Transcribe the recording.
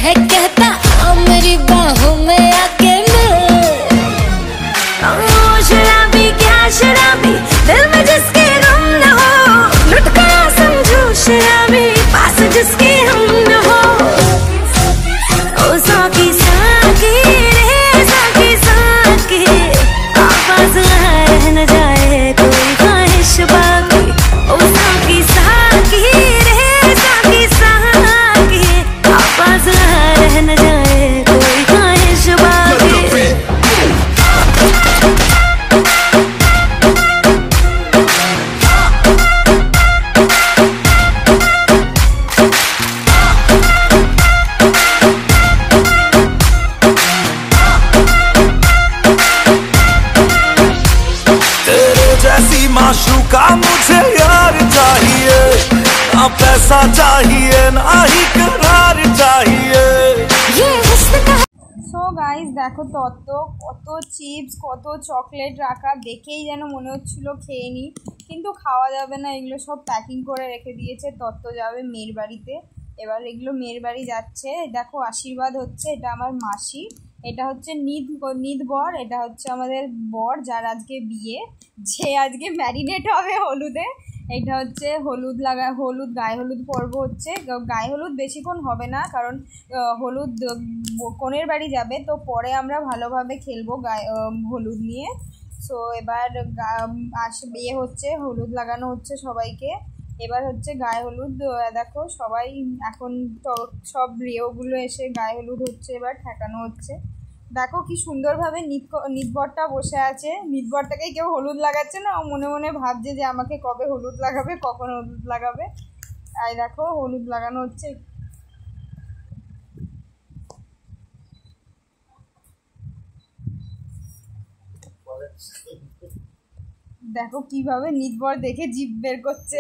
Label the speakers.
Speaker 1: है कहता आ मेरी बाहों में आके मिल। शराबी क्या शराबी दिल में जिसके गम न हो, लुट गया समझो शराबी पास जिसके हम न हो। ओ साकी साकी रे साकी साकी, आवाज रह न जाए कोई ख्वाहिश बाकी। ओ साकी साकी रे साकी साकी, आवाज रह न जाए कोई ख्वाहिश बाकी।
Speaker 2: जैसी माशूका मुझे यार चाहिए, ना पैसा चाहिए ना ही करार चाहिए।
Speaker 3: সো গাইস দেখো তত্ত্ব কত চিপস কত চকলেট রাখা, দেখেই যেন মনে হচ্ছিল খেয়ে নিই, কিন্তু খাওয়া যাবে না, এগুলো সব প্যাকিং করে রেখে দিয়েছে। তত্ত্ব যাবে মেয়ের বাড়িতে, এবার এগুলো মেয়ের বাড়ি যাচ্ছে। দেখো আশীর্বাদ হচ্ছে, এটা আমার মাসি, এটা হচ্ছে নিধ বর, এটা হচ্ছে আমাদের বর যার আজকে বিয়ে, যে আজকে ম্যারিনেট হবে হলুদে। এটা হচ্ছে হলুদ গায়ে হলুদ পর্ব হচ্ছে। গায়ে হলুদ বেশিক্ষণ হবে না, কারণ হলুদ কনের বাড়ি যাবে, তো পরে আমরা ভালোভাবে খেলবো গায়ে হলুদ নিয়ে। সো এবার বিয়ে হচ্ছে, হলুদ লাগানো হচ্ছে সবাইকে। এবার হচ্ছে গায়ে হলুদ, দেখো সবাই এখন সব রিওগুলো এসে গায়ে হলুদ হচ্ছে, এবার ঠেকানো হচ্ছে। দেখো কি সুন্দরভাবে নিতবরটা বসে আছে, নিতবরটাকে কেউ হলুদ লাগাচ্ছে না, ও মনে মনে ভাবছে যে আমাকে কবে হলুদ লাগাবে, কখন হলুদ লাগাবে। আর দেখো হলুদ লাগানো হচ্ছে। দেখো কিভাবে নিতবর দেখে জিভ বের করছে।